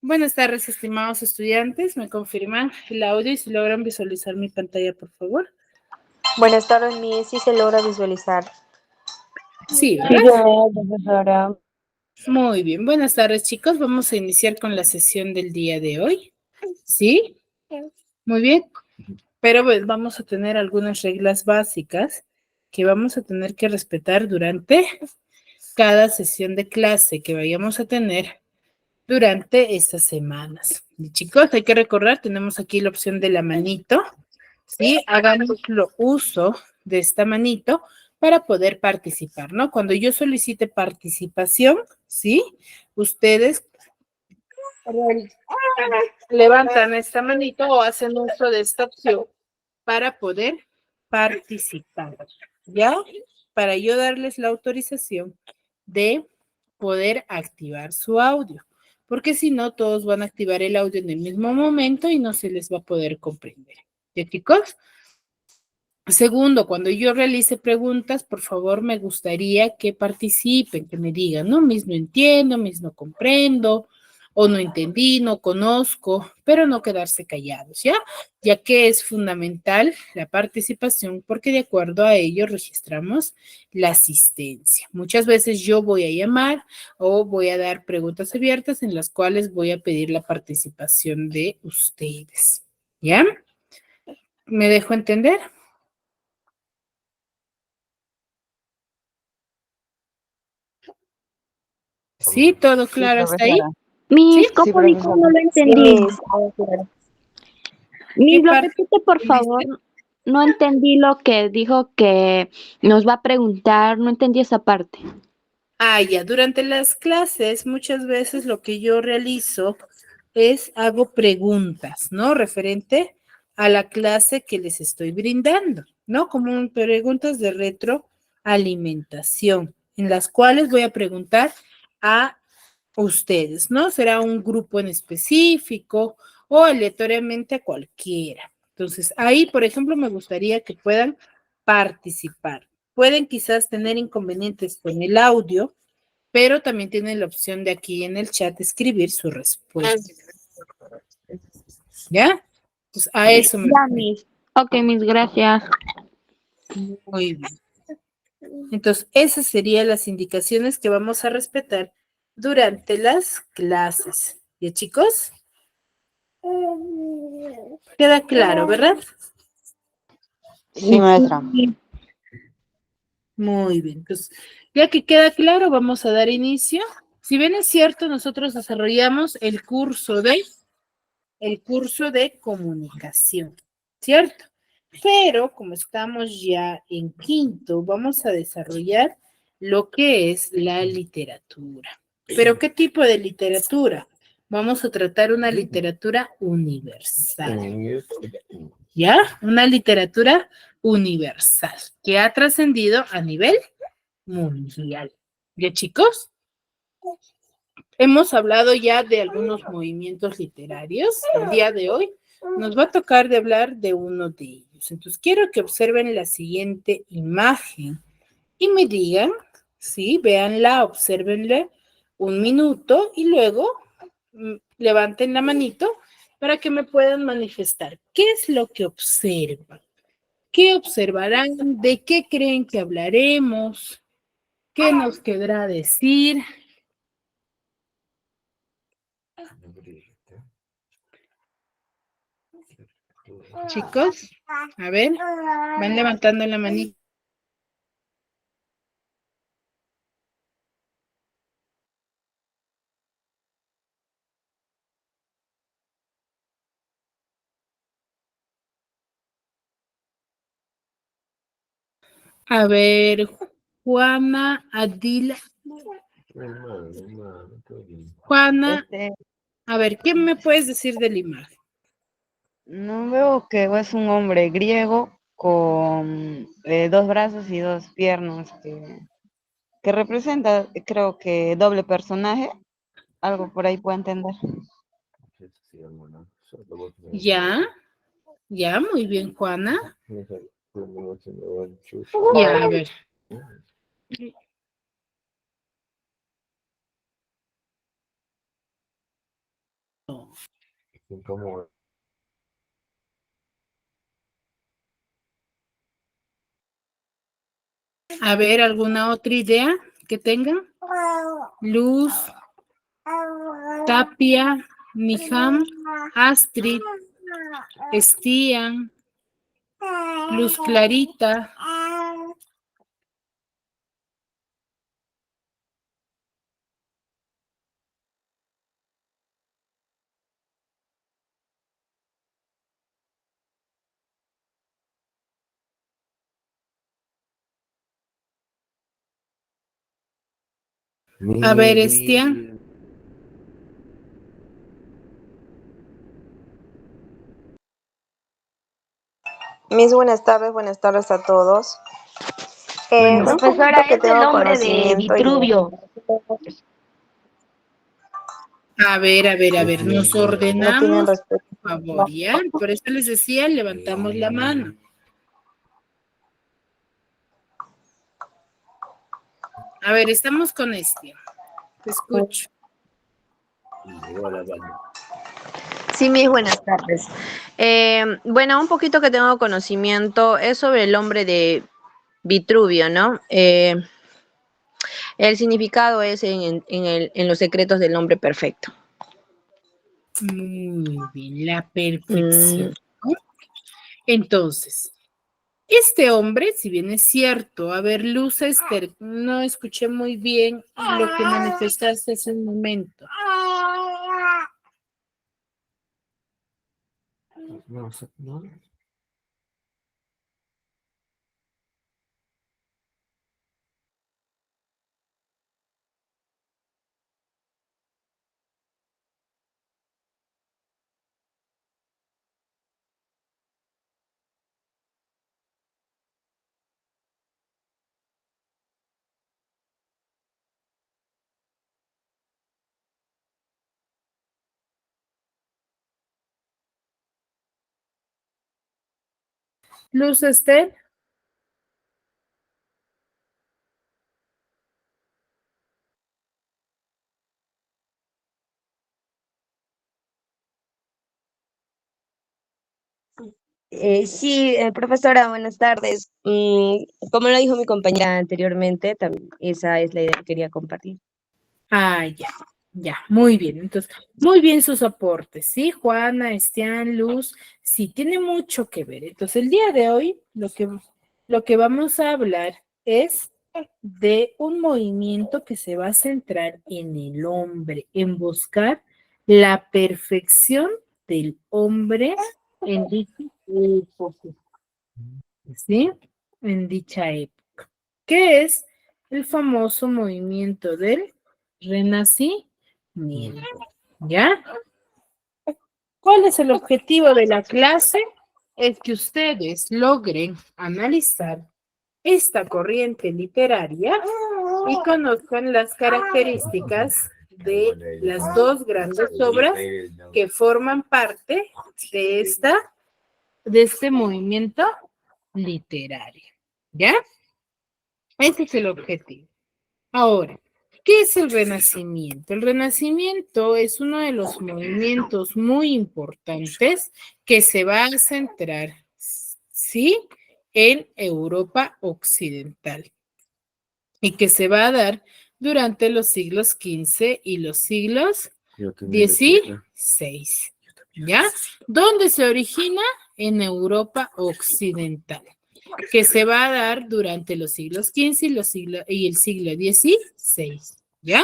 Buenas tardes, estimados estudiantes. ¿Me confirman el audio y si logran visualizar mi pantalla, por favor? Buenas tardes, Miss. Sí se logra visualizar. Sí, Sí, ¿verdad? profesora. Muy bien. Buenas tardes, chicos. Vamos a iniciar con la sesión del día de hoy. ¿Sí? Muy bien. Pero pues, vamos a tener algunas reglas básicas que vamos a tener que respetar durante cada sesión de clase que vayamos a tener durante estas semanas. Y chicos, hay que recordar, tenemos aquí la opción de la manito, ¿sí? Hagamos uso de esta manito para poder participar, ¿no? Cuando yo solicite participación, ¿sí? Ustedes levantan esta manito o hacen uso de esta opción para poder participar, ¿ya? Para yo darles la autorización de poder activar su audio, porque si no, todos van a activar el audio en el mismo momento y no se les va a poder comprender. ¿Ya, chicos? Segundo, cuando yo realice preguntas, por favor, me gustaría que participen, que me digan, no, mis no entiendo, mis no comprendo, o no entendí, no conozco, pero no quedarse callados, ¿ya? Ya que es fundamental la participación porque de acuerdo a ello registramos la asistencia. Muchas veces yo voy a llamar o voy a dar preguntas abiertas en las cuales voy a pedir la participación de ustedes, ¿ya? ¿Me dejo entender? Sí, todo Sí, claro hasta ahí. profesora. ¿Sí? Miss, Sí, ¿cómo dijo? profesora. No lo Sí, entendí. Miss. ¿Qué Miss, lo parte repite, por favor. dice? No entendí lo que dijo que nos va a preguntar. No entendí esa parte. Ah, ya, durante las clases muchas veces lo que yo realizo es hago preguntas, ¿no? Referente a la clase que les estoy brindando, ¿no? Como preguntas de retroalimentación, en las cuales voy a preguntar a ustedes, ¿no? Será un grupo en específico o aleatoriamente a cualquiera. Entonces, ahí, por ejemplo, me gustaría que puedan participar. Pueden quizás tener inconvenientes con el audio, pero también tienen la opción de aquí en el chat escribir su respuesta. ¿Ya? Entonces, a eso me Ya, refiero. Miss. Ok, Miss, gracias. Muy bien. Entonces, esas serían las indicaciones que vamos a respetar durante las clases. ¿Ya, chicos? Queda claro, ¿verdad? Sí, maestra. Muy bien. Entonces, ya que queda claro, vamos a dar inicio. Si bien es cierto, nosotros desarrollamos el curso de comunicación, ¿cierto? Pero como estamos ya en quinto, vamos a desarrollar lo que es la literatura. ¿Pero qué tipo de literatura? Vamos a tratar una literatura universal. ¿Ya? Una literatura universal que ha trascendido a nivel mundial. ¿Ya, chicos? Hemos hablado ya de algunos movimientos literarios. El día de hoy nos va a tocar de hablar de uno de ellos. Entonces, quiero que observen la siguiente imagen y me digan, sí, véanla, obsérvenle un minuto y luego levanten la manito para que me puedan manifestar qué es lo que observan. ¿Qué observarán? ¿De qué creen que hablaremos? ¿Qué nos quedará decir? Chicos, a ver, van levantando la manita. A ver, Juana, Adila. Juana, Este, a ver, ¿qué me puedes decir de la imagen? no veo que es un hombre griego con dos brazos y dos piernas que representa, creo que doble personaje. Algo por ahí puedo entender. Ya, ya, muy bien, Juana. Ya, a ver. A ver, ¿alguna otra idea que tengan? Luz, Tapia, Niham, Astrid, Estian, Luz Clarita. A ver, Estian. Mis buenas tardes a todos. Buenas Un Profesora, poquito que es el tengo hombre de conocimiento y Vitruvio. A ver, nos no tienen ordenamos, respeto. por favor, ¿ya? Por eso les decía, levantamos la mano. A ver, estamos con Estian. Te escucho. Sí, mis buenas tardes. Bueno, un poquito que tengo conocimiento es sobre el hombre de Vitruvio, ¿no? El significado es en los secretos del hombre perfecto. Muy bien, la perfección, Mm, ¿no? Entonces, este hombre, si bien es cierto, a ver, Luz Esther, no escuché muy bien lo que manifestaste hace un momento. Luz Esther. Sí, profesora, buenas tardes. Como lo dijo mi compañera anteriormente, también esa es la idea que quería compartir. Ah, ya, muy bien. Entonces, muy bien sus aportes, ¿sí? Juana, Estián, Luz, sí, tiene mucho que ver. Entonces, el día de hoy, lo que vamos a hablar es de un movimiento que se va a centrar en el hombre, en buscar la perfección del hombre en dicha época, ¿sí? En dicha época. ¿Qué es el famoso movimiento del renacimiento? ¿Ya? ¿Cuál es el objetivo de la clase? Es que ustedes logren analizar esta corriente literaria y conozcan las características de las dos grandes obras que forman parte de este movimiento literario. ¿Ya? Ese es el objetivo. Ahora, ¿qué es el Renacimiento? El Renacimiento es uno de los movimientos muy importantes que se va a centrar, sí, en Europa Occidental y que se va a dar durante los siglos XV y los siglos XVI, ¿ya? ¿Dónde se origina? En Europa Occidental, que se va a dar durante los siglos XV y el siglo XVI, ¿ya?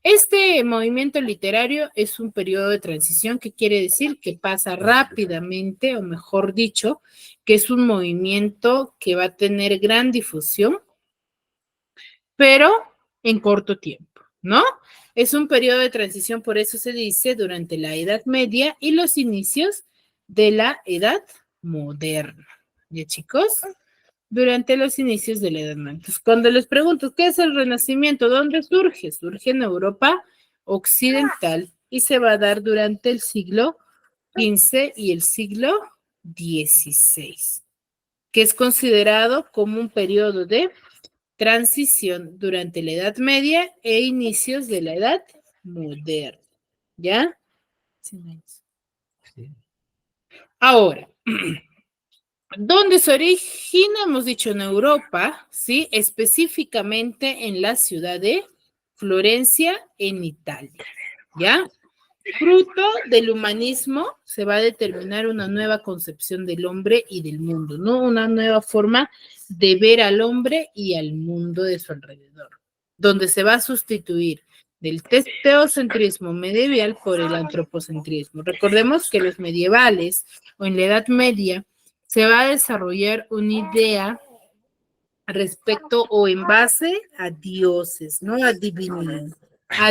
Este movimiento literario es un periodo de transición que quiere decir que pasa rápidamente, o mejor dicho, que es un movimiento que va a tener gran difusión, pero en corto tiempo, ¿no? Es un periodo de transición, por eso se dice, durante la Edad Media y los inicios de la Edad Moderna. ¿Ya, chicos? Durante los inicios de la Edad Media. Entonces, cuando les pregunto, ¿qué es el Renacimiento? ¿Dónde surge? Surge en Europa Occidental y se va a dar durante el siglo XV y el siglo XVI, que es considerado como un periodo de transición durante la Edad Media e inicios de la Edad Moderna, ¿ya? Ahora, ¿dónde se origina? Hemos dicho en Europa, ¿sí? Específicamente en la ciudad de Florencia, en Italia, ¿ya? Fruto del humanismo se va a determinar una nueva concepción del hombre y del mundo, ¿no? Una nueva forma de ver al hombre y al mundo de su alrededor, donde se va a sustituir del teocentrismo medieval por el antropocentrismo. Recordemos que los medievales o en la Edad Media se va a desarrollar una idea respecto o en base a dioses, ¿no? A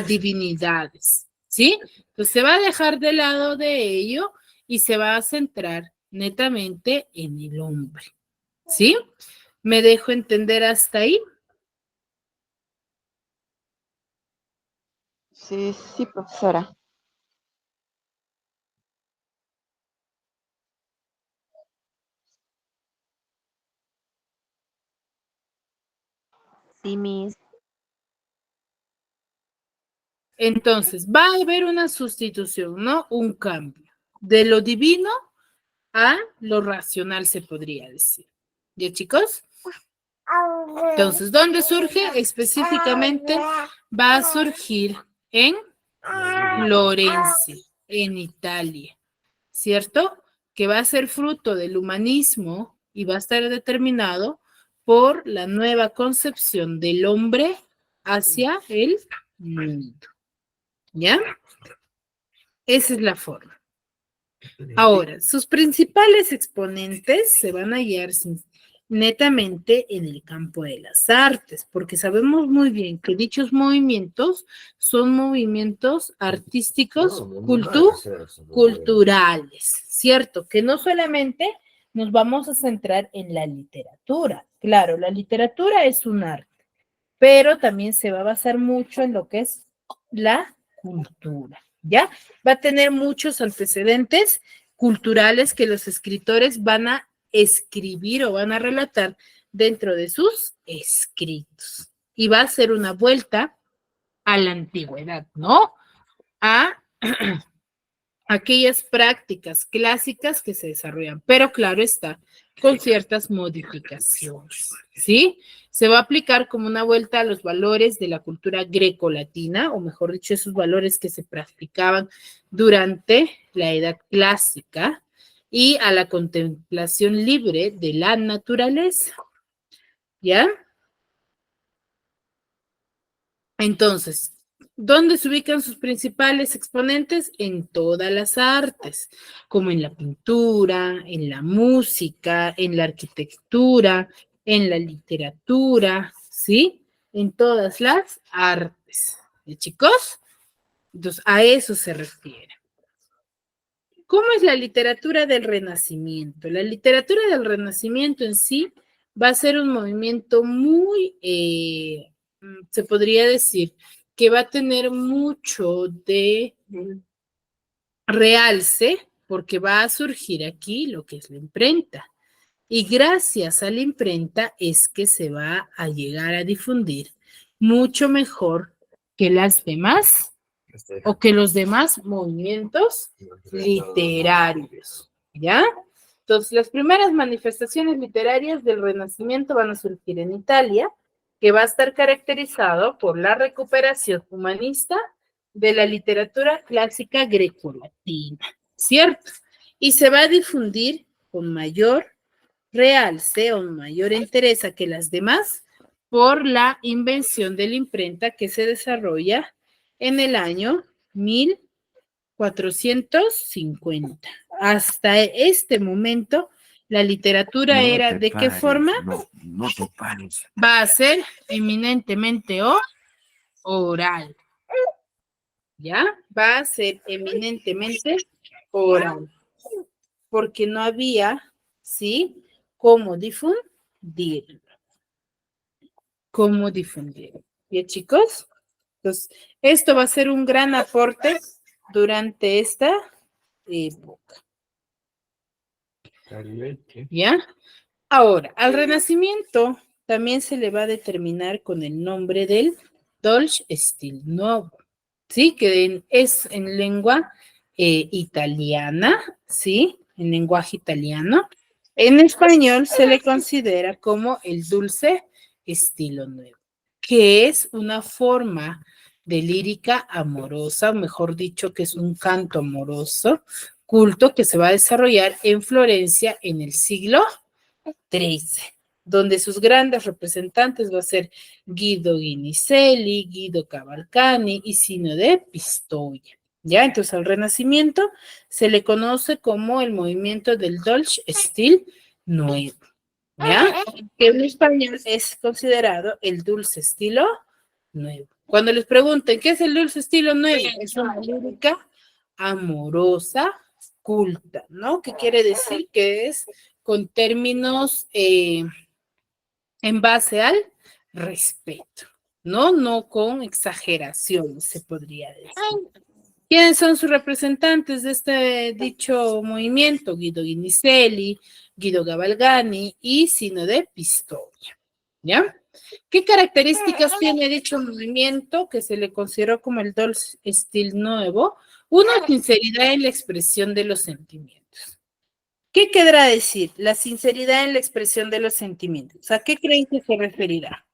divinidades, ¿sí? Entonces se va a dejar de lado de ello y se va a centrar netamente en el hombre, ¿sí? ¿Me dejo entender hasta ahí? Sí, sí, profesora. Sí, Miss. Entonces, va a haber una sustitución, ¿no? Un cambio de lo divino a lo racional, se podría decir. ¿Ya, chicos? Entonces, ¿dónde surge? Específicamente va a surgir en Florencia, en Italia, ¿cierto? Que va a ser fruto del humanismo y va a estar determinado por la nueva concepción del hombre hacia el mundo. ¿Ya? Esa es la forma. Ahora, sus principales exponentes se van a hallar netamente en el campo de las artes, porque sabemos muy bien que dichos movimientos son movimientos artísticos culturales, ¿cierto? Que no solamente nos vamos a centrar en la literatura. Claro, la literatura es un arte, pero también se va a basar mucho en lo que es la cultura, ¿ya? Va a tener muchos antecedentes culturales que los escritores van a escribir o van a relatar dentro de sus escritos. Y va a ser una vuelta a la antigüedad, ¿no? A aquellas prácticas clásicas que se desarrollan, pero claro está, con ciertas modificaciones, ¿sí? Se va a aplicar como una vuelta a los valores de la cultura grecolatina, o mejor dicho, esos valores que se practicaban durante la Edad Clásica, y a la contemplación libre de la naturaleza, ¿ya? Entonces, ¿dónde se ubican sus principales exponentes? En todas las artes, como en la pintura, en la música, en la arquitectura, en la literatura, ¿sí? En todas las artes. ¿Y chicos? Entonces, a eso se refiere. ¿Cómo es la literatura del Renacimiento? La literatura del Renacimiento en sí va a ser un movimiento muy, se podría decir, que va a tener mucho de realce, porque va a surgir aquí lo que es la imprenta. Y gracias a la imprenta es que se va a llegar a difundir mucho mejor que las demás o que los demás movimientos literarios, ¿ya? Entonces, las primeras manifestaciones literarias del Renacimiento van a surgir en Italia, que va a estar caracterizado por la recuperación humanista de la literatura clásica grecolatina, ¿cierto? Y se va a difundir con mayor realce o mayor interés que las demás por la invención de la imprenta que se desarrolla en el año 1450. Hasta este momento, la literatura era de qué forma va a ser eminentemente oral. ¿Ya? Va a ser eminentemente oral. Porque no había, ¿sí? Cómo difundirlo. Cómo difundirlo. ¿Bien, chicos? Entonces, esto va a ser un gran aporte durante esta época. ¿Ya? Ahora, al Renacimiento también se le va a determinar con el nombre del Dolce Stil Novo, ¿sí? Que es en lengua italiana, ¿sí? En lenguaje italiano. En español se le considera como el dulce estilo nuevo, que es una forma de lírica amorosa, mejor dicho, que es un canto amoroso, culto que se va a desarrollar en Florencia en el siglo XIII, donde sus grandes representantes va a ser Guido Guinizelli, Guido Cavalcani y Sino de Pistoia. ¿Ya? Entonces al Renacimiento se le conoce como el movimiento del Dolce Stil Nuevo, ¿ya? Que en español es considerado el dulce estilo nuevo. Cuando les pregunten, ¿qué es el dulce estilo nuevo? Es una lírica amorosa, culta, ¿no? Que quiere decir que es con términos en base al respeto, ¿no? No con exageración, se podría decir. ¿Quiénes son sus representantes de este dicho movimiento? Guido Guinizelli, Guido Gavalgani y Sino de Pistoia, ¿ya? ¿Qué características tiene dicho movimiento que se le consideró como el Dolce Stil Nuevo? Una, sinceridad en la expresión de los sentimientos. ¿Qué querrá decir? La sinceridad en la expresión de los sentimientos. ¿A qué creen que se referirá?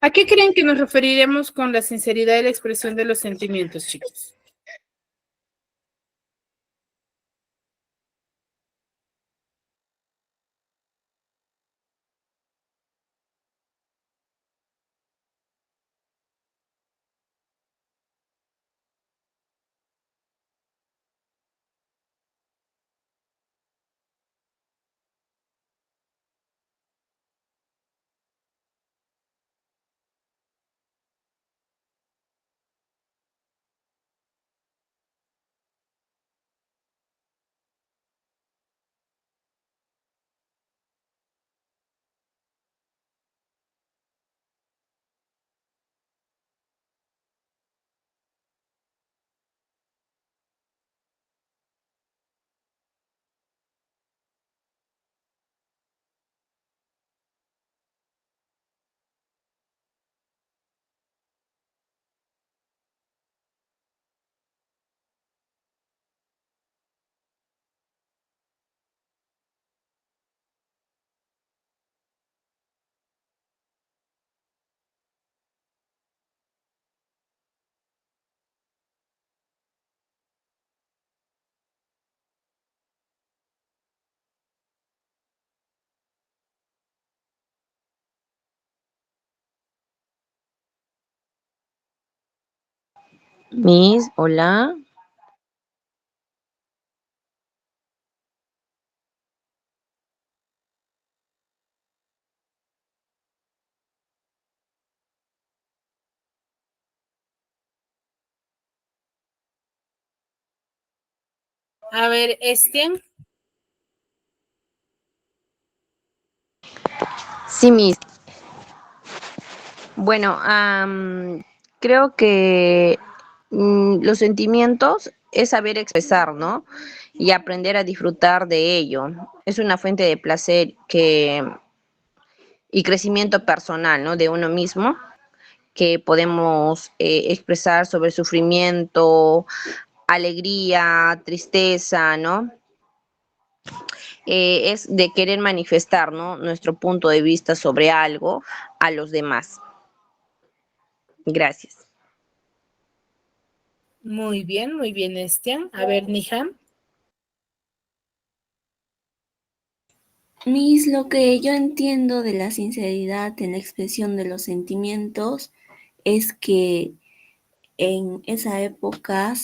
¿A qué creen que nos referiremos con la sinceridad y la expresión de los sentimientos, chicos? Miss, hola. A ver, Estienne. Sí, Miss. Bueno, creo que los sentimientos es saber expresar, ¿no? Y aprender a disfrutar de ello. Es una fuente de placer y crecimiento personal, ¿no? De uno mismo, que podemos expresar sobre sufrimiento, alegría, tristeza, ¿no? Es de querer manifestar, ¿no? Nuestro punto de vista sobre algo a los demás. Gracias. Muy bien, Estienne. A ver, Niham. Miss, lo que yo entiendo de la sinceridad en la expresión de los sentimientos es que en esa época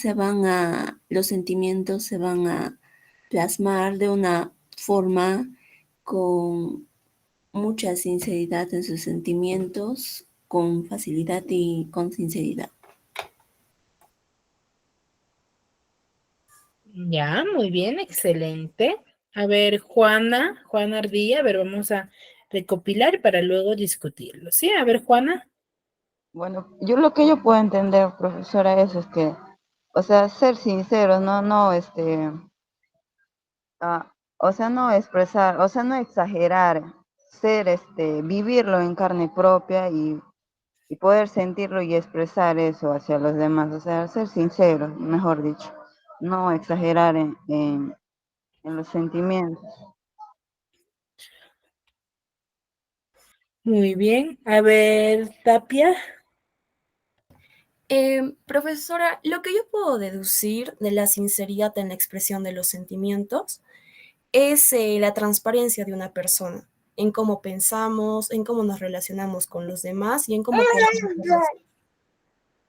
los sentimientos se van a plasmar de una forma con mucha sinceridad en sus sentimientos, con facilidad y con sinceridad. Ya, muy bien, excelente. A ver, Juana Ardilla, a ver, vamos a recopilar para luego discutirlo. ¿Sí? A ver, Juana. Bueno, yo lo que yo puedo entender, profesora, es que, o sea, ser sinceros, no, o sea, no expresar, o sea, no exagerar, ser, vivirlo en carne propia y poder sentirlo y expresar eso hacia los demás, o sea, ser sinceros, mejor dicho, no exagerar en los sentimientos. Muy bien. A ver, Tapia. Profesora, lo que yo puedo deducir de la sinceridad en la expresión de los sentimientos es la transparencia de una persona, en cómo pensamos, en cómo nos relacionamos con los demás y en cómo compartimos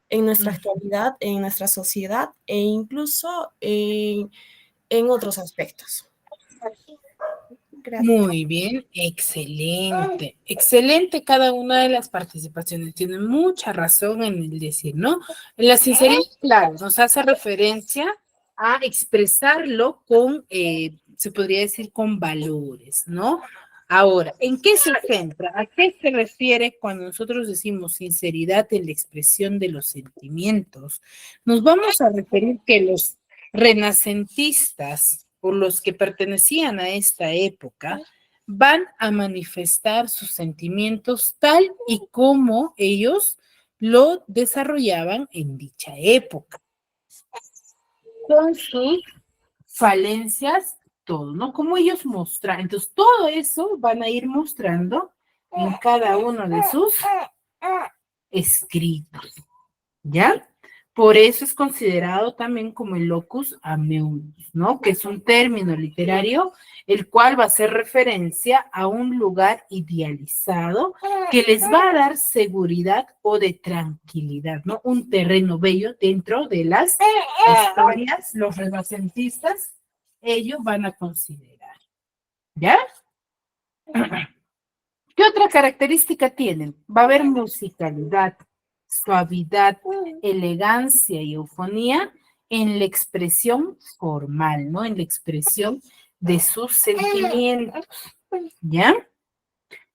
en nuestra actualidad, en nuestra sociedad e incluso en otros aspectos. Gracias. Muy bien, excelente, excelente cada una de las participaciones. Tiene mucha razón en el decir, ¿no? La sinceridad, claro, nos hace referencia a expresarlo con, se podría decir, con valores, ¿no? Ahora, ¿en qué se centra? ¿A qué se refiere cuando nosotros decimos sinceridad en la expresión de los sentimientos? Nos vamos a referir que los renacentistas o los que pertenecían a esta época van a manifestar sus sentimientos tal y como ellos lo desarrollaban en dicha época, con sus falencias, todo, ¿no? Como ellos mostran. Entonces, todo eso van a ir mostrando en cada uno de sus escritos, ¿ya? Por eso es considerado también como el locus amoeus, ¿no? Que es un término literario, el cual va a hacer referencia a un lugar idealizado que les va a dar seguridad o de tranquilidad, ¿no? Un terreno bello dentro de las historias, los renacentistas, ellos van a considerar, ¿ya? ¿Qué otra característica tienen? Va a haber musicalidad, suavidad, elegancia y eufonía en la expresión formal, ¿no? En la expresión de sus sentimientos, ¿ya?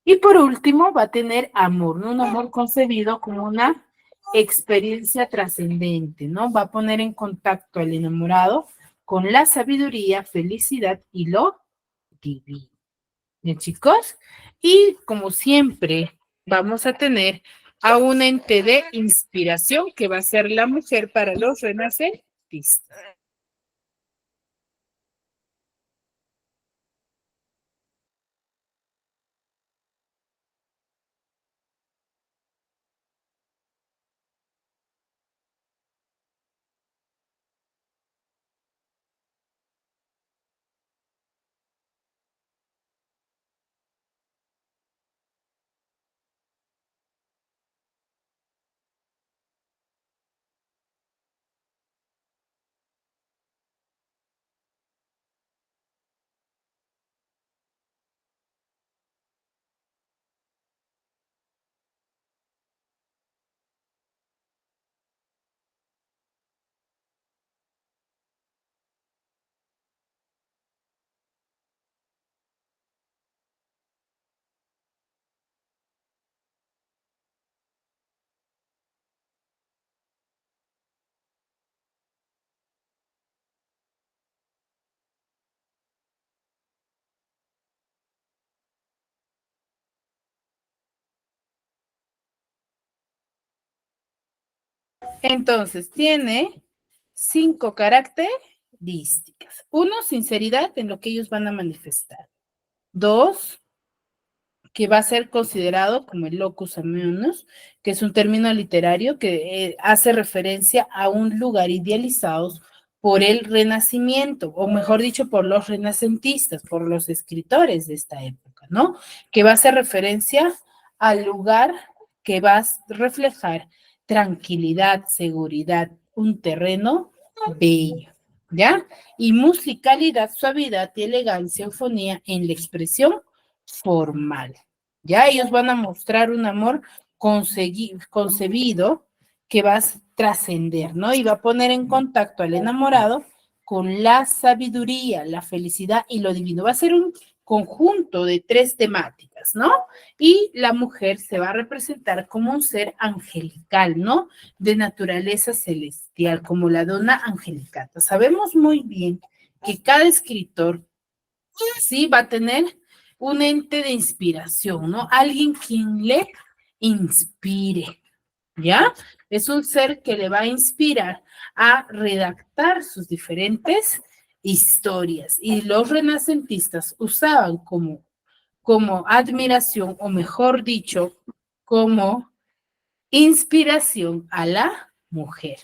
Y por último, va a tener amor, ¿no? Un amor concebido como una experiencia trascendente, ¿no? Va a poner en contacto al enamorado con la sabiduría, felicidad y lo divino. Bien, chicos, y como siempre, vamos a tener a un ente de inspiración que va a ser la mujer para los renacentistas. Entonces, tiene 5 características. 1, sinceridad en lo que ellos van a manifestar. 2, que va a ser considerado como el locus amoeus, que es un término literario que hace referencia a un lugar idealizado por el Renacimiento, o mejor dicho, por los renacentistas, por los escritores de esta época, ¿no? Que va a hacer referencia al lugar que va a reflejar tranquilidad, seguridad, un terreno bello, ¿ya? Y musicalidad, suavidad y elegancia, eufonía en la expresión formal. Ya ellos van a mostrar un amor concebido que va a trascender, ¿no? Y va a poner en contacto al enamorado con la sabiduría, la felicidad y lo divino. Va a ser un conjunto de 3 temáticas, ¿no? Y la mujer se va a representar como un ser angelical, ¿no? De naturaleza celestial, como la dona angelicata. Sabemos muy bien que cada escritor sí va a tener un ente de inspiración, ¿no? Alguien quien le inspire, ¿ya? Es un ser que le va a inspirar a redactar sus diferentes historias. Y los renacentistas usaban como admiración, o mejor dicho, como inspiración a la mujer.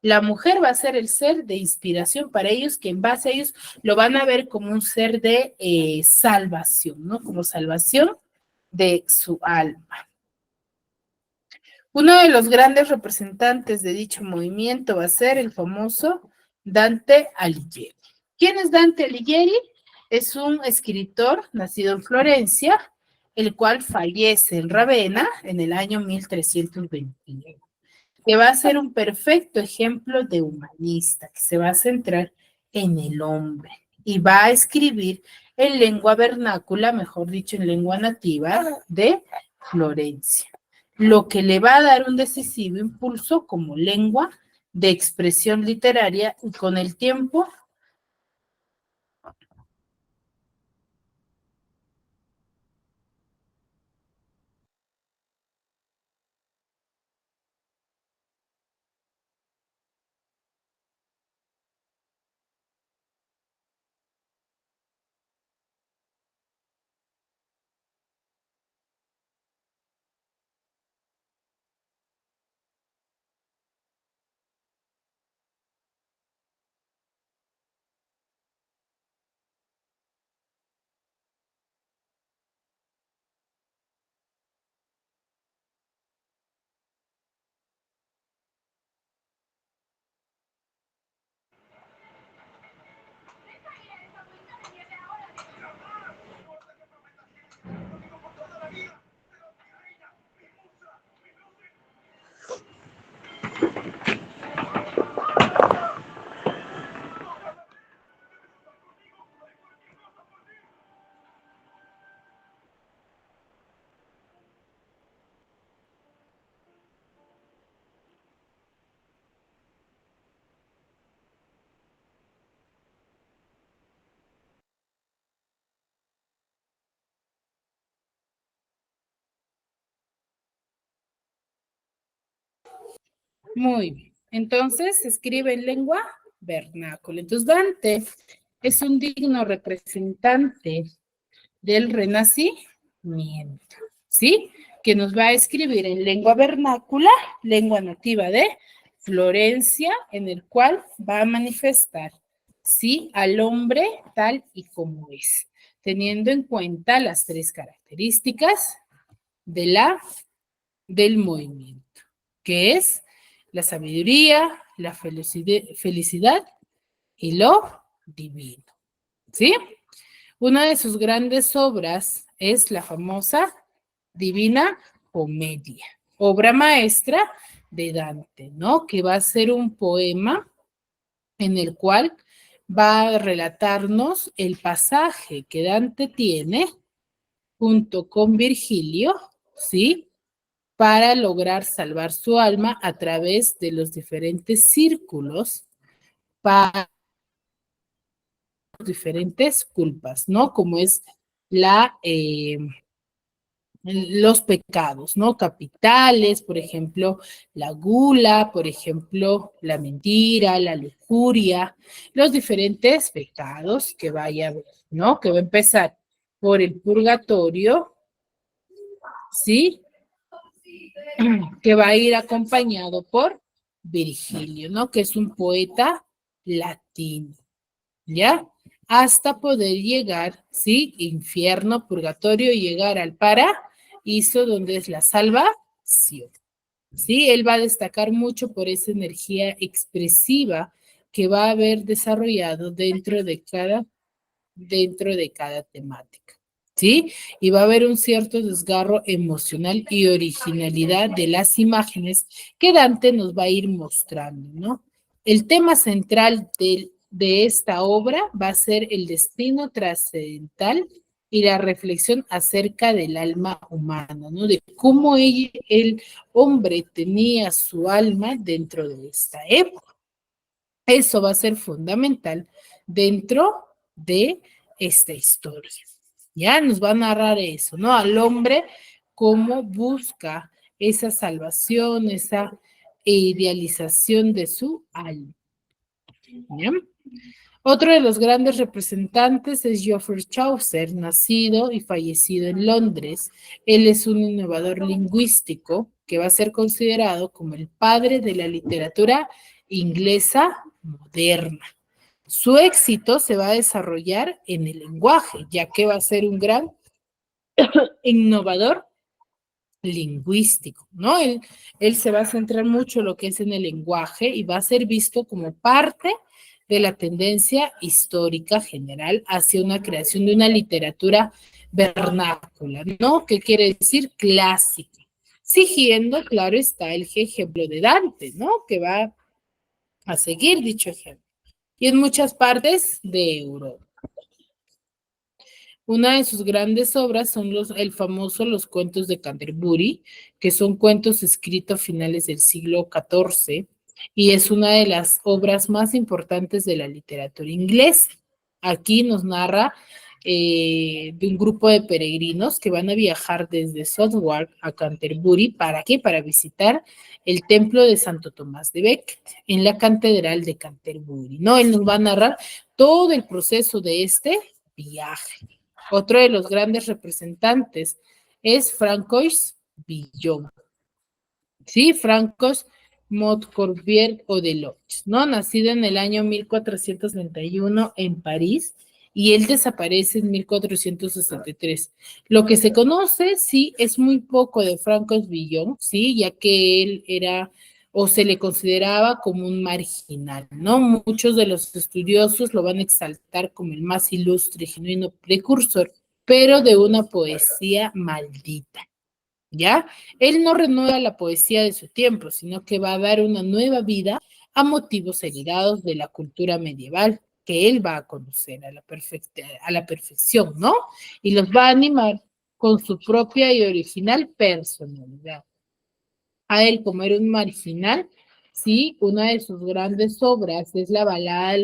La mujer va a ser el ser de inspiración para ellos, que en base a ellos lo van a ver como un ser de salvación, ¿no? Como salvación de su alma. Uno de los grandes representantes de dicho movimiento va a ser el famoso Dante Alighieri. ¿Quién es Dante Alighieri? Es un escritor nacido en Florencia, el cual fallece en Ravenna en el año 1321, que va a ser un perfecto ejemplo de humanista, que se va a centrar en el hombre y va a escribir en lengua vernácula, mejor dicho, en lengua nativa de Florencia, lo que le va a dar un decisivo impulso como lengua de expresión literaria y con el tiempo muy bien. Entonces, se escribe en lengua vernácula. Entonces, Dante es un digno representante del Renacimiento, ¿sí? Que nos va a escribir en lengua vernácula, lengua nativa de Florencia, en el cual va a manifestar, ¿sí? Al hombre tal y como es, teniendo en cuenta las 3 características del movimiento, que es la sabiduría, la felicidad y lo divino, ¿sí? Una de sus grandes obras es la famosa Divina Comedia, obra maestra de Dante, ¿no? Que va a ser un poema en el cual va a relatarnos el pasaje que Dante tiene junto con Virgilio, ¿sí? Para lograr salvar su alma a través de los diferentes círculos para diferentes culpas, ¿no? Como es los pecados, ¿no? Capitales, por ejemplo, la gula, por ejemplo, la mentira, la lujuria, los diferentes pecados que vaya a haber, ¿no? Que va a empezar por el purgatorio, ¿sí? Que va a ir acompañado por Virgilio, ¿no? Que es un poeta latino, ¿ya? Hasta poder llegar, ¿sí? Infierno, purgatorio, llegar al paraíso, donde es la salvación, ¿sí? Él va a destacar mucho por esa energía expresiva que va a haber desarrollado dentro de cada temática, ¿sí? Y va a haber un cierto desgarro emocional y originalidad de las imágenes que Dante nos va a ir mostrando, ¿no? El tema central de esta obra va a ser el destino trascendental y la reflexión acerca del alma humana, ¿no? De cómo el hombre tenía su alma dentro de esta época. Eso va a ser fundamental dentro de esta historia. Ya nos va a narrar eso, ¿no? Al hombre cómo busca esa salvación, esa idealización de su alma. ¿Ya? Otro de los grandes representantes es Geoffrey Chaucer, nacido y fallecido en Londres. Él es un innovador lingüístico que va a ser considerado como el padre de la literatura inglesa moderna. Su éxito se va a desarrollar en el lenguaje, ya que va a ser un gran innovador lingüístico, ¿no? Él se va a centrar mucho en lo que es en el lenguaje y va a ser visto como parte de la tendencia histórica general hacia una creación de una literatura vernácula, ¿no? ¿Qué quiere decir? Clásica. Siguiendo, claro, está el ejemplo de Dante, ¿no? Que va a seguir dicho ejemplo. Y en muchas partes de Europa. Una de sus grandes obras son el famoso Los cuentos de Canterbury, que son cuentos escritos a finales del siglo XIV y es una de las obras más importantes de la literatura inglesa. Aquí nos narra de un grupo de peregrinos que van a viajar desde Southwark a Canterbury. ¿Para qué? Para visitar el templo de Santo Tomás de Becket en la catedral de Canterbury, ¿no? Él nos va a narrar todo el proceso de este viaje. Otro de los grandes representantes es Francois Villon. Sí, Francois Montcorbier o Deloche, ¿no? Nacido en el año 1491 en París y él desaparece en 1463. Lo que se conoce, sí, es muy poco de Francois Villon, sí, ya que él era o se le consideraba como un marginal, ¿no? Muchos de los estudiosos lo van a exaltar como el más ilustre y genuino precursor, pero de una poesía maldita, ¿ya? Él no renueva la poesía de su tiempo, sino que va a dar una nueva vida a motivos heredados de la cultura medieval, que él va a conocer a la perfección, ¿no? Y los va a animar con su propia y original personalidad. A él, como era un marginal, sí, una de sus grandes obras es la balada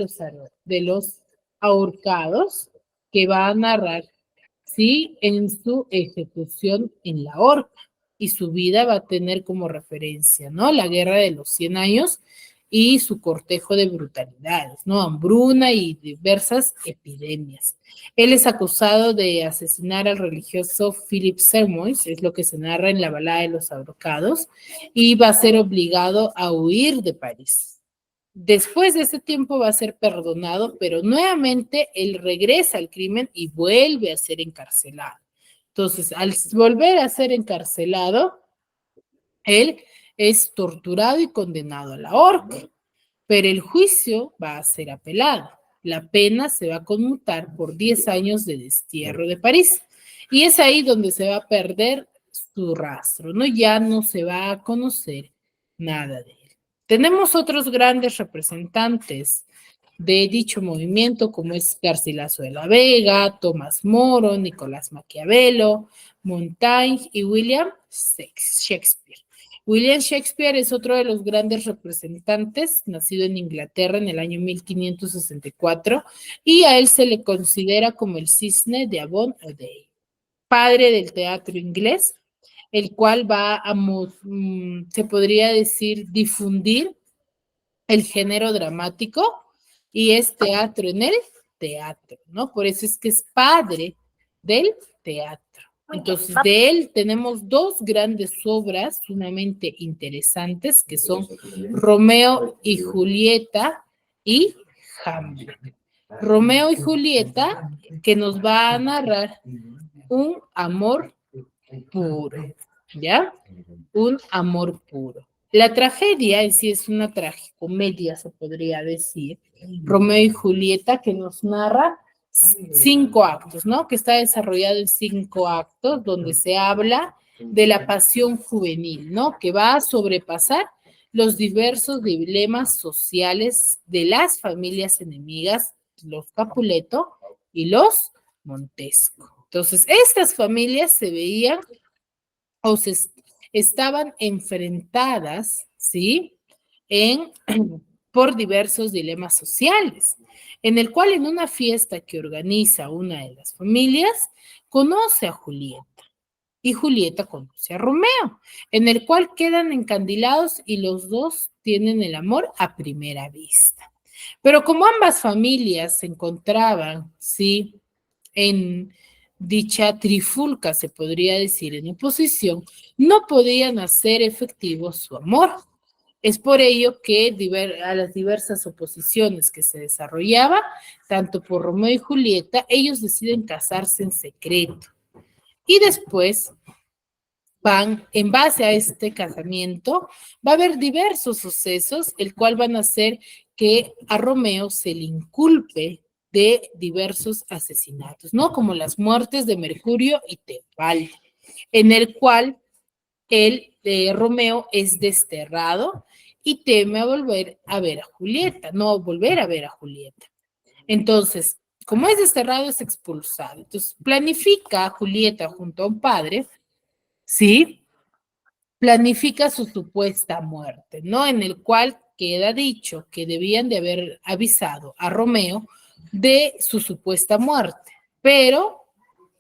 de los ahorcados, que va a narrar, sí, en su ejecución en la horca, y su vida va a tener como referencia, ¿no? La guerra de los 100 años y su cortejo de brutalidades, ¿no? Hambruna y diversas epidemias. Él es acusado de asesinar al religioso Philip Seymour, es lo que se narra en la balada de los ahorcados, y va a ser obligado a huir de París. Después de ese tiempo va a ser perdonado, pero nuevamente él regresa al crimen y vuelve a ser encarcelado. Entonces, al volver a ser encarcelado, él es torturado y condenado a la horca, pero el juicio va a ser apelado. La pena se va a conmutar por 10 años de destierro de París. Y es ahí donde se va a perder su rastro, ¿no? Ya no se va a conocer nada de él. Tenemos otros grandes representantes de dicho movimiento, como es Garcilaso de la Vega, Tomás Moro, Nicolás Maquiavelo, Montaigne y William Shakespeare. William Shakespeare es otro de los grandes representantes, nacido en Inglaterra en el año 1564, y a él se le considera como el cisne de Avon O'Day, padre del teatro inglés, el cual va a, se podría decir, difundir el género dramático, y es teatro en el teatro, ¿no? Por eso es que es padre del teatro. Entonces, de él tenemos dos grandes obras sumamente interesantes, que son Romeo y Julieta y Hamlet. Romeo y Julieta, que nos va a narrar un amor puro, ¿ya? Un amor puro. La tragedia en sí es una tragicomedia, se podría decir. Romeo y Julieta, que nos narra 5 actos, ¿no? Que está desarrollado en 5 actos, donde se habla de la pasión juvenil, ¿no? Que va a sobrepasar los diversos dilemas sociales de las familias enemigas, los Capuleto y los Montesco. Entonces, estas familias se veían o se estaban enfrentadas, ¿sí? Por diversos dilemas sociales, en el cual en una fiesta que organiza una de las familias, conoce a Julieta y Julieta conoce a Romeo, en el cual quedan encandilados y los dos tienen el amor a primera vista. Pero como ambas familias se encontraban, ¿sí? En dicha trifulca, se podría decir, en oposición, no podían hacer efectivo su amor. Es por ello que a las diversas oposiciones que se desarrollaba, tanto por Romeo y Julieta, ellos deciden casarse en secreto. Y después en base a este casamiento, va a haber diversos sucesos, el cual van a hacer que a Romeo se le inculpe de diversos asesinatos, ¿no? Como las muertes de Mercurio y Teobaldo, en el cual Romeo es desterrado y teme a volver a ver a Julieta, no volver a ver a Julieta. Entonces, como es desterrado, es expulsado. Entonces, planifica a Julieta junto a un padre, ¿sí? Planifica su supuesta muerte, ¿no? En el cual queda dicho que debían de haber avisado a Romeo de su supuesta muerte, pero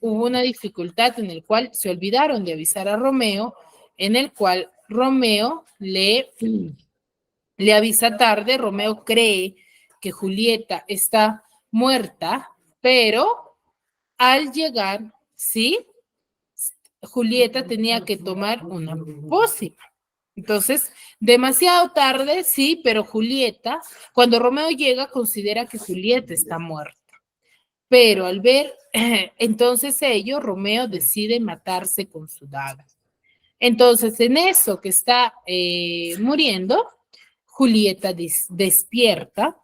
hubo una dificultad en el cual se olvidaron de avisar a Romeo, en el cual Romeo le avisa tarde. Romeo cree que Julieta está muerta, pero al llegar, ¿sí? Julieta tenía que tomar una pócima. Entonces, demasiado tarde, sí, pero Julieta, cuando Romeo llega, considera que Julieta está muerta. Pero al ver entonces ello, Romeo decide matarse con su daga. Entonces, en eso que está muriendo, Julieta despierta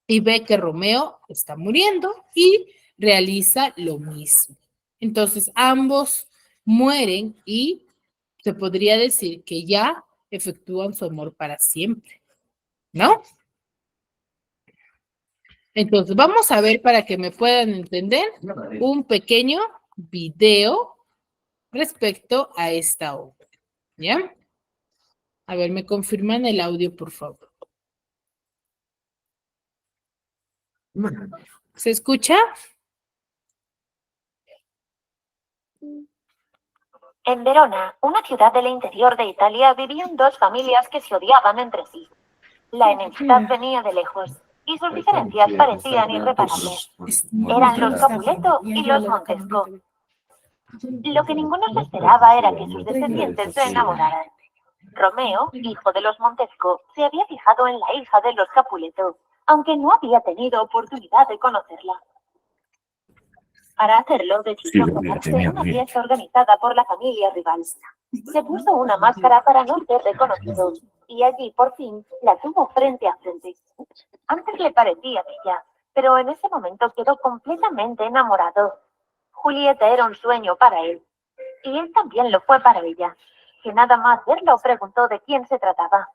y ve que Romeo está muriendo y realiza lo mismo. Entonces, ambos mueren y se podría decir que ya efectúan su amor para siempre, ¿no? Entonces, vamos a ver para que me puedan entender un pequeño video respecto a esta obra, ¿ya? A ver, me confirman el audio, por favor. ¿Se escucha? En Verona, una ciudad del interior de Italia, vivían dos familias que se odiaban entre sí. La enemistad venía de lejos y sus diferencias parecían irreparables. Eran los Capuleto y los Montesco. Lo que ninguno se esperaba era que sus descendientes se enamoraran. Romeo, hijo de los Montesco, se había fijado en la hija de los Capuleto, aunque no había tenido oportunidad de conocerla. Para hacerlo, decidió tomarse una fiesta organizada por la familia rival. Se puso una máscara para no ser reconocido, y allí, por fin, la tuvo frente a frente. Antes le parecía bella, pero en ese momento quedó completamente enamorado. Julieta era un sueño para él, y él también lo fue para ella, que nada más verlo preguntó de quién se trataba.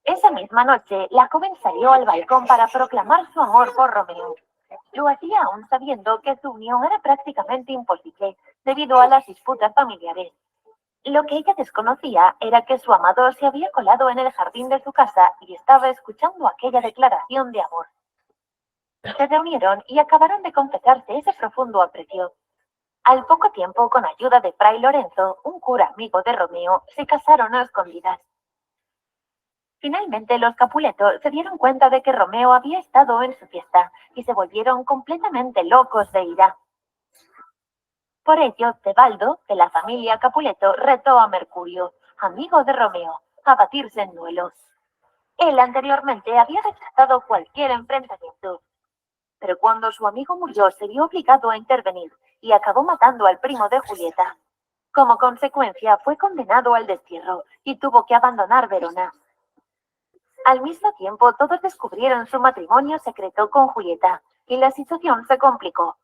Esa misma noche, la joven salió al balcón para proclamar su amor por Romeo. Lo hacía aún sabiendo que su unión era prácticamente imposible debido a las disputas familiares. Lo que ella desconocía era que su amado se había colado en el jardín de su casa y estaba escuchando aquella declaración de amor. Se reunieron y acabaron de confesarse ese profundo aprecio. Al poco tiempo, con ayuda de Fray Lorenzo, un cura amigo de Romeo, se casaron a escondidas. Finalmente, los Capuleto se dieron cuenta de que Romeo había estado en su fiesta y se volvieron completamente locos de ira. Por ello, Tebaldo, de la familia Capuleto, retó a Mercurio, amigo de Romeo, a batirse en duelo. Él anteriormente había rechazado cualquier enfrentamiento, pero cuando su amigo murió se vio obligado a intervenir y acabó matando al primo de Julieta. Como consecuencia, fue condenado al destierro y tuvo que abandonar Verona. Al mismo tiempo, todos descubrieron su matrimonio secreto con Julieta y la situación se complicó.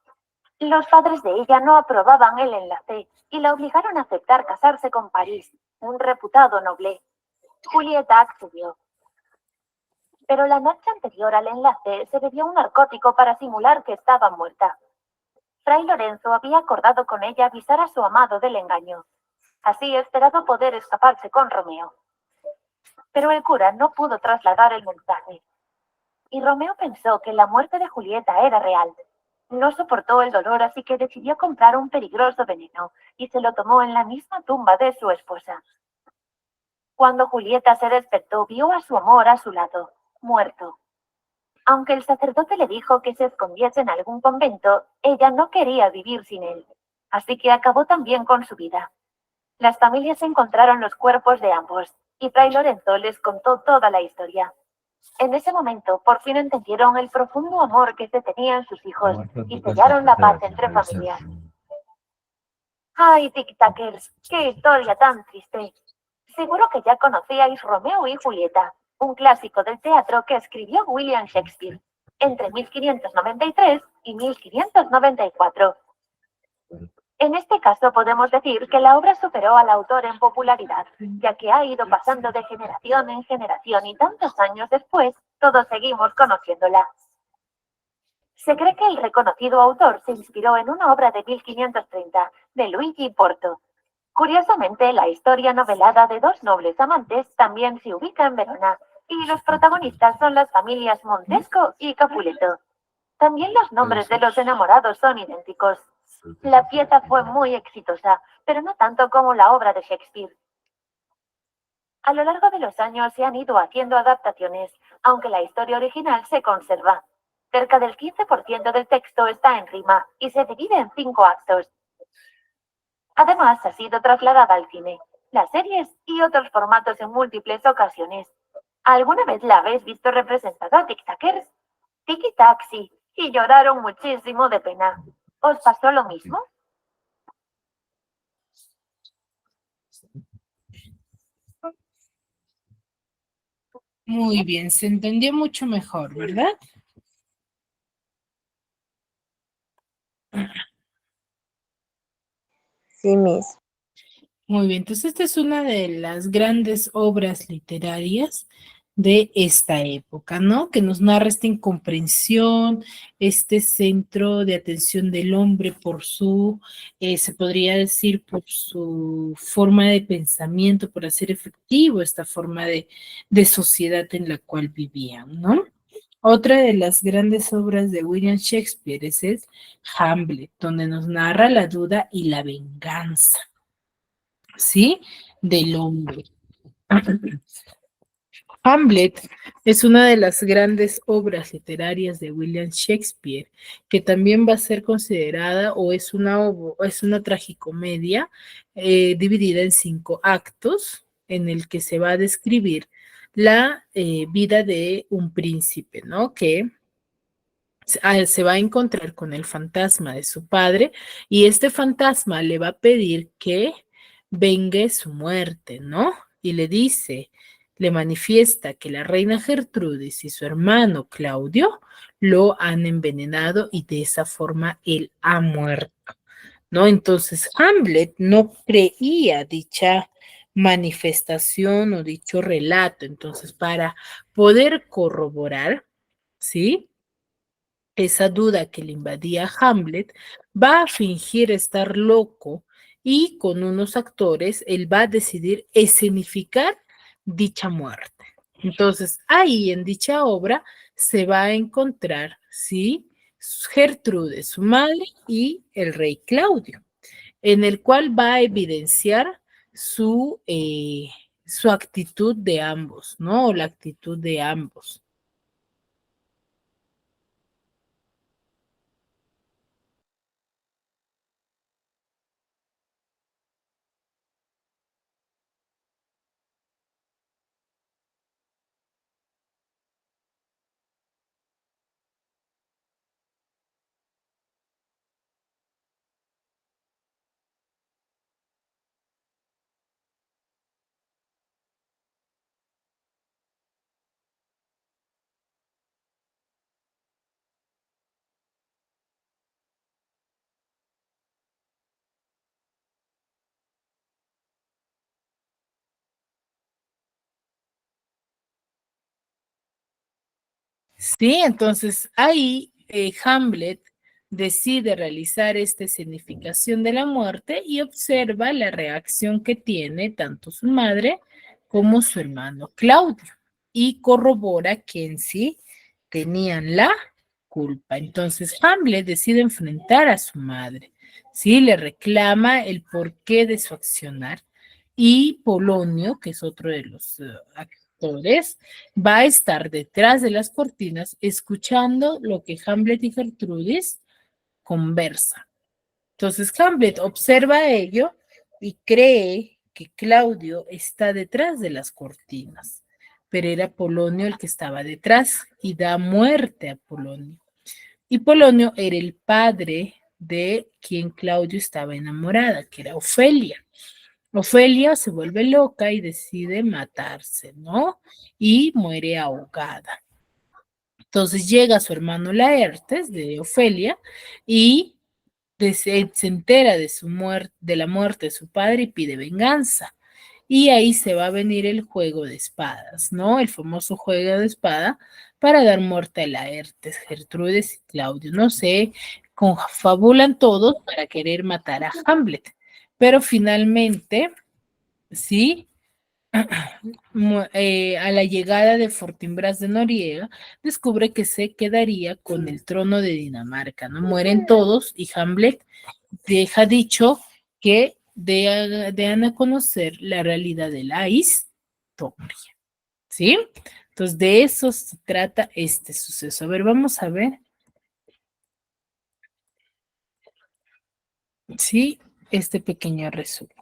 Los padres de ella no aprobaban el enlace y la obligaron a aceptar casarse con París, un reputado noble. Julieta accedió. Pero la noche anterior al enlace se bebió un narcótico para simular que estaba muerta. Fray Lorenzo había acordado con ella avisar a su amado del engaño. Así esperaba poder escaparse con Romeo. Pero el cura no pudo trasladar el mensaje. Y Romeo pensó que la muerte de Julieta era real. No soportó el dolor, así que decidió comprar un peligroso veneno y se lo tomó en la misma tumba de su esposa. Cuando Julieta se despertó, vio a su amor a su lado, muerto. Aunque el sacerdote le dijo que se escondiese en algún convento, ella no quería vivir sin él, así que acabó también con su vida. Las familias encontraron los cuerpos de ambos, y Fray Lorenzo les contó toda la historia. En ese momento, por fin entendieron el profundo amor que se tenían sus hijos y sellaron la paz entre familias. ¡Ay, tic-tackers! ¡Qué historia tan triste! Seguro que ya conocíais Romeo y Julieta, un clásico del teatro que escribió William Shakespeare entre 1593 y 1594. En este caso podemos decir que la obra superó al autor en popularidad, ya que ha ido pasando de generación en generación y tantos años después, todos seguimos conociéndola. Se cree que el reconocido autor se inspiró en una obra de 1530 de Luigi Porto. Curiosamente, la historia novelada de dos nobles amantes también se ubica en Verona, y los protagonistas son las familias Montesco y Capuleto. También los nombres de los enamorados son idénticos. La pieza fue muy exitosa, pero no tanto como la obra de Shakespeare. A lo largo de los años se han ido haciendo adaptaciones, aunque la historia original se conserva. Cerca del 15% del texto está en rima y se divide en 5 actos. Además, ha sido trasladada al cine, las series y otros formatos en múltiples ocasiones. ¿Alguna vez la habéis visto representada, tic-tackers? Tiki-tac, sí, y lloraron muchísimo de pena. ¿Os pasó lo mismo? Muy bien, se entendió mucho mejor, ¿verdad? Sí, Miss. Muy bien, entonces esta es una de las grandes obras literarias de esta época, ¿no? Que nos narra esta incomprensión, este centro de atención del hombre por su, se podría decir, por su forma de pensamiento, por hacer efectivo esta forma de sociedad en la cual vivían, ¿no? Otra de las grandes obras de William Shakespeare es Hamlet, donde nos narra la duda y la venganza. ¿Sí? Del hombre. Hamlet es una de las grandes obras literarias de William Shakespeare, que también va a ser considerada o es una tragicomedia dividida en 5 actos, en el que se va a describir la vida de un príncipe, ¿no? Que se va a encontrar con el fantasma de su padre y este fantasma le va a pedir que vengue su muerte, ¿no? Y le dice, le manifiesta que la reina Gertrudis y su hermano Claudio lo han envenenado y de esa forma él ha muerto, ¿no? Entonces Hamlet no creía dicha manifestación o dicho relato, entonces para poder corroborar, ¿sí? Esa duda que le invadía a Hamlet, va a fingir estar loco y con unos actores él va a decidir escenificar dicha muerte. Entonces, ahí en dicha obra se va a encontrar, ¿sí? Gertrude, su madre, y el rey Claudio, en el cual va a evidenciar su actitud de ambos, ¿no? O la actitud de ambos. Sí, entonces ahí Hamlet decide realizar esta escenificación de la muerte y observa la reacción que tiene tanto su madre como su hermano Claudio y corrobora que en sí tenían la culpa. Entonces Hamlet decide enfrentar a su madre, ¿sí? Le reclama el porqué de su accionar y Polonio, que es otro de los actores, va a estar detrás de las cortinas escuchando lo que Hamlet y Gertrudis conversan. Entonces Hamlet observa ello y cree que Claudio está detrás de las cortinas, pero era Polonio el que estaba detrás y da muerte a Polonio. Y Polonio era el padre de quien Claudio estaba enamorada, que era Ofelia. Ofelia se vuelve loca y decide matarse, ¿no? Y muere ahogada. Entonces llega su hermano Laertes de Ofelia y se entera de su muerte, de la muerte de su padre y pide venganza. Y ahí se va a venir el juego de espadas, ¿no? El famoso juego de espada para dar muerte a Laertes, Gertrudes y Claudio. No sé, confabulan todos para querer matar a Hamlet, pero finalmente, sí, a la llegada de Fortinbras de Noriega, descubre que se quedaría con el trono de Dinamarca, ¿no? Mueren todos y Hamlet deja dicho que dean a conocer la realidad de la historia, ¿sí? Entonces, de eso se trata este suceso. A ver, vamos a ver. Sí, este pequeño resumen.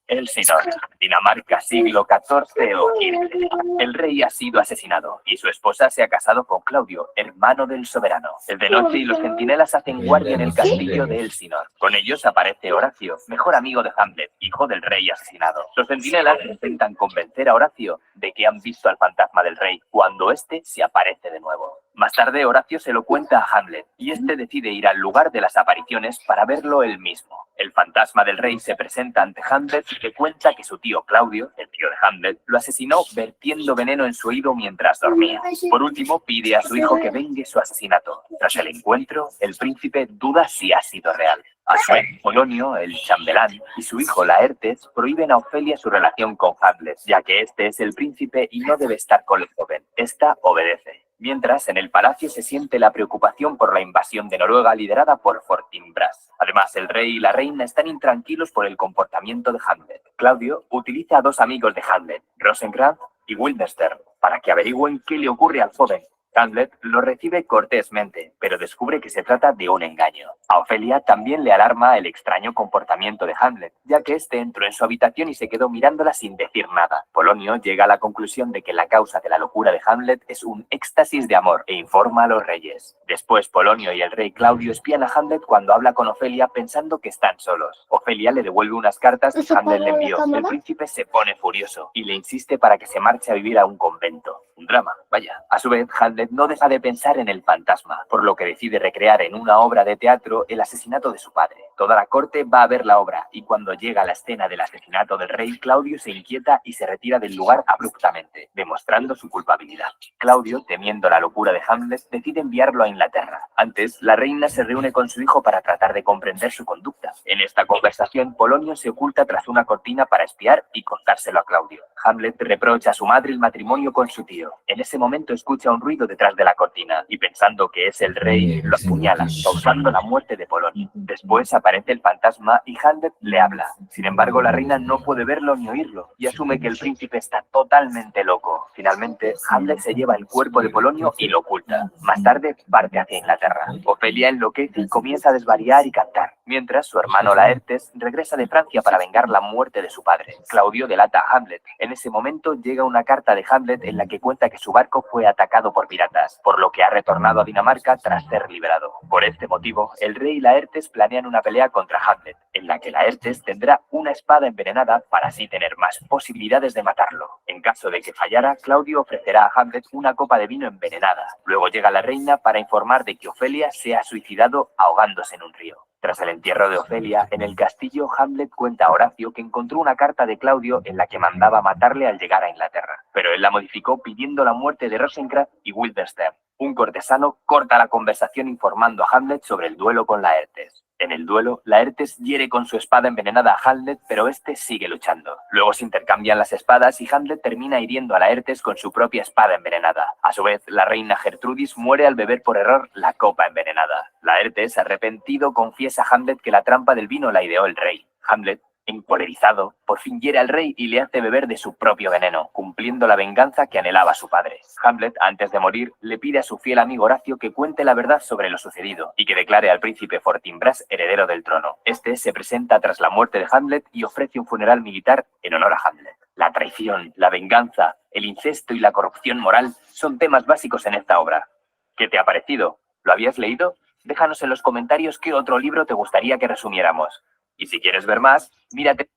Elsinor, Dinamarca, siglo XIV o XV. El rey ha sido asesinado y su esposa se ha casado con Claudio, hermano del soberano. Es de noche y los centinelas hacen guardia en el castillo de Elsinor. Con ellos aparece Horacio, mejor amigo de Hamlet, hijo del rey asesinado. Los centinelas intentan convencer a Horacio de que han visto al fantasma del rey cuando éste se aparece de nuevo. Más tarde, Horacio se lo cuenta a Hamlet y este decide ir al lugar de las apariciones para verlo él mismo. El fantasma del rey se presenta ante Hamlet que cuenta que su tío Claudio, el tío de Hamlet, lo asesinó vertiendo veneno en su oído mientras dormía. Por último, pide a su hijo que vengue su asesinato. Tras el encuentro, el príncipe duda si ha sido real. A su vez, Polonio, el chambelán, y su hijo Laertes prohíben a Ofelia su relación con Hamlet, ya que este es el príncipe y no debe estar con el joven. Esta obedece. Mientras, en el palacio se siente la preocupación por la invasión de Noruega liderada por Fortinbras. Además, el rey y la reina están intranquilos por el comportamiento de Hamlet. Claudio utiliza a dos amigos de Hamlet, Rosenkrantz y Guildenstern, para que averigüen qué le ocurre al joven. Hamlet lo recibe cortésmente, pero descubre que se trata de un engaño. A Ofelia también le alarma el extraño comportamiento de Hamlet, ya que este entró en su habitación y se quedó mirándola sin decir nada. Polonio llega a la conclusión de que la causa de la locura de Hamlet es un éxtasis de amor e informa a los reyes. Después, Polonio y el rey Claudio espían a Hamlet cuando habla con Ofelia pensando que están solos. Ofelia le devuelve unas cartas que Hamlet le envió. El príncipe se pone furioso y le insiste para que se marche a vivir a un convento. Un drama, vaya. A su vez, Hamlet no deja de pensar en el fantasma, por lo que decide recrear en una obra de teatro el asesinato de su padre. Toda la corte va a ver la obra y cuando llega la escena del asesinato del rey, Claudio se inquieta y se retira del lugar abruptamente, demostrando su culpabilidad. Claudio, temiendo la locura de Hamlet, decide enviarlo a Inglaterra. Antes, la reina se reúne con su hijo para tratar de comprender su conducta. En esta conversación, Polonio se oculta tras una cortina para espiar y contárselo a Claudio. Hamlet reprocha a su madre el matrimonio con su tío. En ese momento escucha un ruido detrás de la cortina y pensando que es el rey, lo apuñala, causando la muerte de Polonio. Después aparece el fantasma y Hamlet le habla. Sin embargo, la reina no puede verlo ni oírlo y asume que el príncipe está totalmente loco. Finalmente, Hamlet se lleva el cuerpo de Polonio y lo oculta. Más tarde, parte hacia Inglaterra. Ofelia enloquece y comienza a desvariar y cantar, mientras su hermano Laertes regresa de Francia para vengar la muerte de su padre. Claudio delata a Hamlet. En ese momento llega una carta de Hamlet en la que cuenta que su barco fue atacado por piratas, por lo que ha retornado a Dinamarca tras ser liberado. Por este motivo, el rey Laertes planean una pelea contra Hamlet, en la que Laertes tendrá una espada envenenada para así tener más posibilidades de matarlo. En caso de que fallara, Claudio ofrecerá a Hamlet una copa de vino envenenada. Luego llega la reina para informar de que Ofelia se ha suicidado ahogándose en un río. Tras el entierro de Ofelia, en el castillo, Hamlet cuenta a Horacio que encontró una carta de Claudio en la que mandaba matarle al llegar a Inglaterra, pero él la modificó pidiendo la muerte de Rosencrantz y Guildenstern. Un cortesano corta la conversación informando a Hamlet sobre el duelo con Laertes. En el duelo, Laertes hiere con su espada envenenada a Hamlet, pero este sigue luchando. Luego se intercambian las espadas y Hamlet termina hiriendo a Laertes con su propia espada envenenada. A su vez, la reina Gertrudis muere al beber por error la copa envenenada. Laertes, arrepentido, confiesa a Hamlet que la trampa del vino la ideó el rey. Hamlet, encolerizado, por fin hiere al rey y le hace beber de su propio veneno, cumpliendo la venganza que anhelaba su padre. Hamlet, antes de morir, le pide a su fiel amigo Horacio que cuente la verdad sobre lo sucedido y que declare al príncipe Fortinbras heredero del trono. Este se presenta tras la muerte de Hamlet y ofrece un funeral militar en honor a Hamlet. La traición, la venganza, el incesto y la corrupción moral son temas básicos en esta obra. ¿Qué te ha parecido? ¿Lo habías leído? Déjanos en los comentarios qué otro libro te gustaría que resumiéramos. Y si quieres ver más, mírate.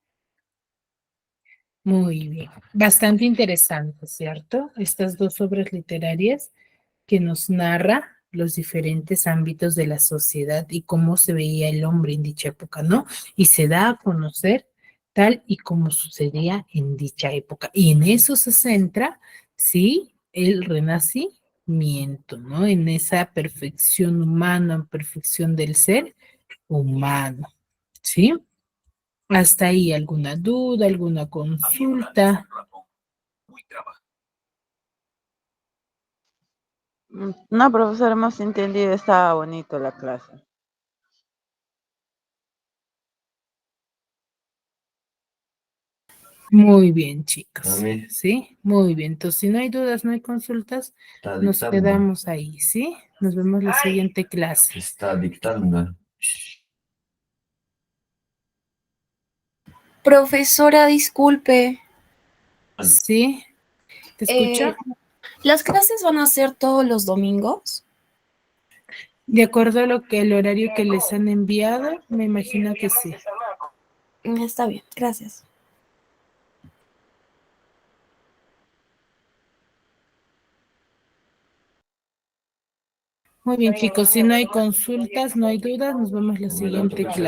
Muy bien. Bastante interesante, ¿cierto? Estas dos obras literarias que nos narra los diferentes ámbitos de la sociedad y cómo se veía el hombre en dicha época, ¿no? Y se da a conocer tal y como sucedía en dicha época. Y en eso se centra, sí, el renacimiento, ¿no? En esa perfección humana, en perfección del ser humano, ¿sí? Hasta ahí, ¿alguna duda, alguna consulta? No, profesor, hemos entendido, estaba bonito la clase. Muy bien, chicos. Mami, ¿Sí? Muy bien. Entonces, si no hay dudas, no hay consultas, está nos dictando. quedamos ahí, ¿sí? Nos vemos la siguiente clase. Está dictando. Profesora, disculpe. ¿Sí? ¿Te escucho? ¿Las clases van a ser todos los domingos? De acuerdo a lo que el horario que les han enviado, me imagino que sí. Está bien, gracias. Muy bien, chicos. Si no hay consultas, no hay dudas, nos vemos la siguiente clase.